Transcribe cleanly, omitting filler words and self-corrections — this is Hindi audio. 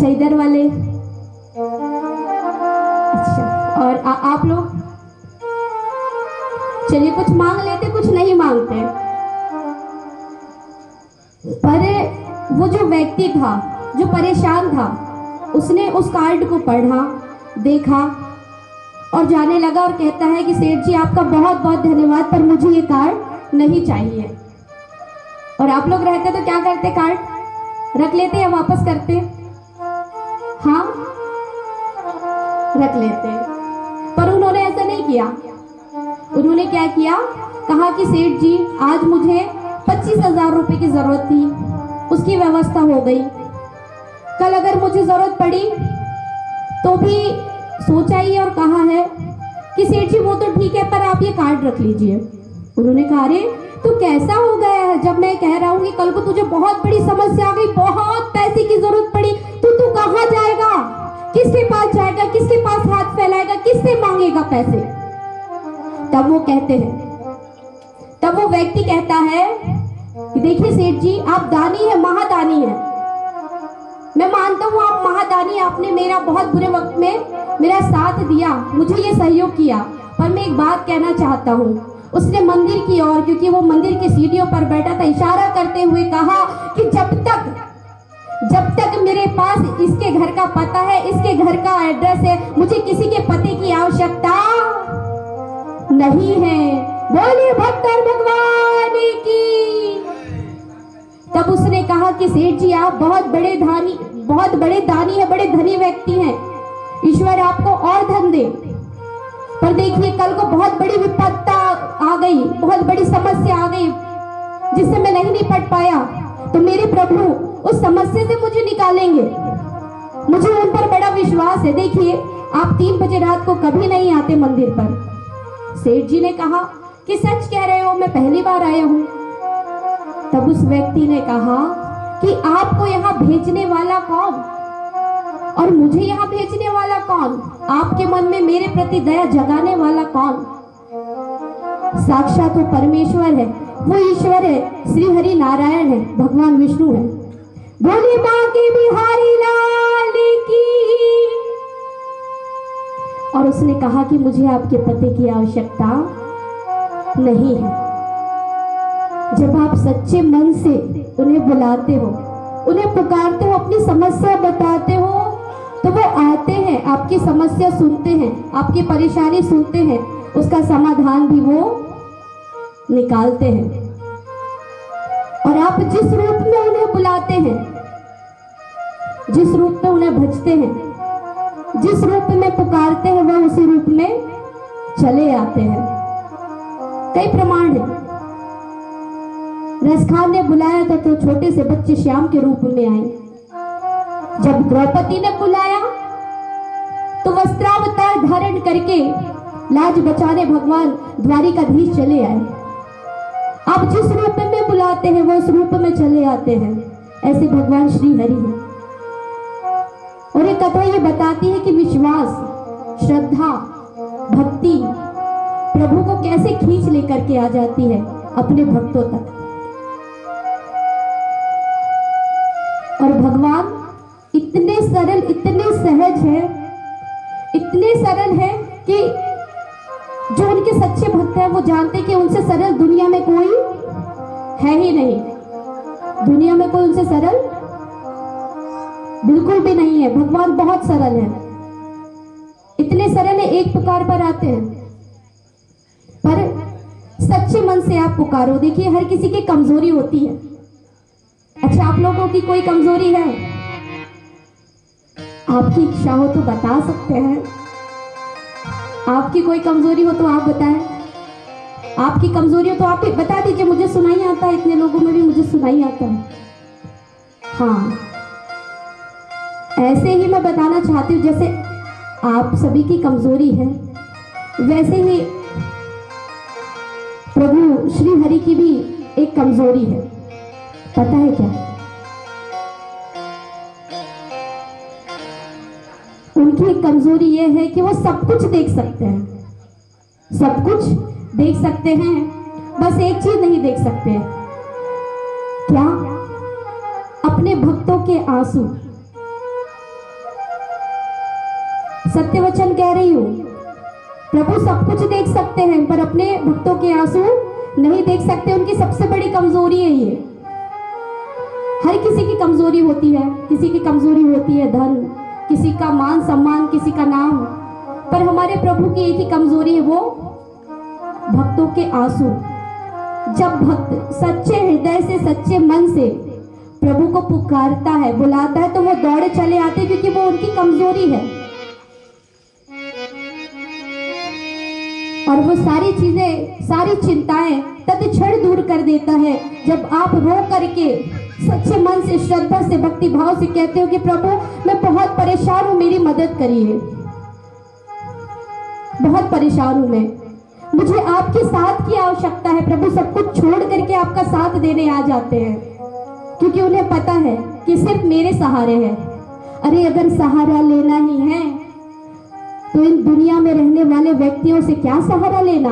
अच्छा इधर वाले, अच्छा, और आप लोग चलिए कुछ मांग लेते, कुछ नहीं मांगते। पर वो जो व्यक्ति था जो परेशान था, उसने उस कार्ड को पढ़ा, देखा और जाने लगा और कहता है कि सेठ जी आपका बहुत बहुत धन्यवाद, पर मुझे ये कार्ड नहीं चाहिए। और आप लोग रहते तो क्या करते, कार्ड रख लेते या वापस करते? हाँ, रख लेते। पर उन्होंने ऐसा नहीं किया। उन्होंने क्या किया, कहा कि सेठ जी आज मुझे 25,000 रुपए की जरूरत थी, उसकी व्यवस्था हो गई, कल अगर मुझे जरूरत पड़ी तो भी सोचा ही और कहा है कि सेठ जी वो तो ठीक है, पर आप ये कार्ड रख लीजिए। उन्होंने कहा अरे तो कैसा हो गया है, जब मैं कह रहा हूँ कि कल को तुझे बहुत बड़ी समस्या आ गई, बहुत पैसे की जरूरत पड़ी, तो तू कहाँ जाएगा, किसके पास जाएगा, किसके पास हाथ फैलाएगा, किससे मांगेगा पैसे? तब वो कहते हैं, तब वो व्यक्ति कहता है कि देखिए सेठ जी आप दानी है, महादानी है, मैं मानता हूँ आप महादानी, आपने मेरा बहुत बुरे वक्त में मेरा साथ दिया, मुझे ये सहयोग किया, पर मैं एक बात कहना चाहता हूँ। उसने मंदिर की ओर, क्योंकि वो मंदिर की सीढ़ियों पर बैठा था, इशारा करते हुए कहा कि जब तक मेरे पास इसके घर का पता है, इसके घर का एड्रेस है, मुझे किसी के पते की आवश्यकता नहीं है। बोलिए भक्तर भगवान की। तब उसने कहा कि सेठ जी आप बहुत बड़े दानी है, बड़े धनी व्यक्ति हैं, ईश्वर आपको और धन दे, पर देखिए कल को बहुत बड़ी विपत्ता आ गई, बहुत बड़ी समस्या आ गई जिससे मैं नहीं निपट पाया, तो मेरे प्रभु उस समस्या से मुझे निकालेंगे, मुझे उन पर बड़ा विश्वास है। देखिए आप 3 बजे रात को कभी नहीं आते मंदिर पर। सेठ जी ने कहा कि सच कह रहे हो, मैं पहली बार आया हूं। तब उस व्यक्ति ने कहा कि आपको यहाँ भेजने वाला कौन और मुझे यहाँ भेजने वाला कौन, आपके मन में मेरे प्रति दया जगाने वाला कौन? साक्षात वो परमेश्वर है, वो ईश्वर है, श्री हरि नारायण है, भगवान विष्णु है। बोले बांके बिहारी लाल की। और उसने कहा कि मुझे आपके पते की आवश्यकता नहीं है। जब आप सच्चे मन से उन्हें बुलाते हो, उन्हें पुकारते हो, अपनी समस्या बताते हो, तो वो आते हैं, आपकी समस्या सुनते हैं, आपकी परेशानी सुनते हैं, उसका समाधान भी वो निकालते हैं। और आप जिस रूप में उन्हें बुलाते हैं, जिस रूप में उन्हें भजते हैं, जिस रूप में पुकारते हैं, वह उसी रूप में चले आते हैं। कई प्रमाण है। रसखान ने बुलाया था तो छोटे से बच्चे श्याम के रूप में आए। जब द्रौपदी ने बुलाया तो वस्त्रावतार धारण करके लाज बचाने भगवान द्वारिकाधीश चले आए। आप जिस रूप में बुलाते हैं वो उस रूप में चले आते हैं। ऐसे भगवान श्री हरि हैं। और एक कथा ये बताती है कि विश्वास, श्रद्धा, भक्ति प्रभु को कैसे खींच लेकर के आ जाती है अपने भक्तों तक। और भगवान इतने सरल, इतने सहज है, इतने सरल है कि जो उनके सच्चे भक्त हैं वो जानते हैं कि उनसे सरल दुनिया में कोई है ही नहीं। दुनिया में कोई उनसे सरल बिल्कुल भी नहीं है। भगवान बहुत सरल है, इतने सरल है, एक पुकार पर आते हैं। पर सच्चे मन से आप पुकारो। देखिए हर किसी की कमजोरी होती है। अच्छा, आप लोगों की कोई कमजोरी है? आपकी इच्छा हो तो बता सकते हैं। आपकी कोई कमजोरी हो तो आप बताएं। आपकी कमजोरी हो तो आप बता दीजिए, मुझे सुनाई आता है, इतने लोगों में भी मुझे सुनाई आता है। हाँ, ऐसे ही मैं बताना चाहती हूँ, जैसे आप सभी की कमजोरी है वैसे ही प्रभु श्री हरि की भी एक कमजोरी है। पता है क्या? उनकी एक कमजोरी यह है कि वो सब कुछ देख सकते हैं, सब कुछ देख सकते हैं, बस एक चीज नहीं देख सकते। क्या? अपने भक्तों के आंसू। सत्य वचन कह रही हूँ। प्रभु सब कुछ देख सकते हैं पर अपने भक्तों के आंसू नहीं देख सकते। उनकी सबसे बड़ी कमजोरी है ये। हर किसी की कमजोरी होती है, किसी की कमजोरी होती है धन, किसी का मान सम्मान, किसी का नाम, पर हमारे प्रभु की एक ही कमजोरी है, वो भक्तों के आंसू। जब भक्त सच्चे हृदय से, सच्चे मन से प्रभु को पुकारता है, बुलाता है, तो वो दौड़े चले आते, क्योंकि वो उनकी कमजोरी है। और वो सारी चीजें, सारी चिंताएं तत्क्षण दूर कर देता है जब आप रो करके सच्चे मन से, श्रद्धा से, भक्ति भाव से कहते हो कि प्रभु मैं बहुत परेशान हूं, मेरी मदद करिए, बहुत परेशान हूं मैं, मुझे आपके साथ की आवश्यकता है। प्रभु सब कुछ छोड़ करके आपका साथ देने आ जाते हैं, क्योंकि उन्हें पता है कि सिर्फ मेरे सहारे हैं। अरे अगर सहारा लेना ही है तो इन दुनिया में रहने वाले व्यक्तियों से क्या सहारा लेना।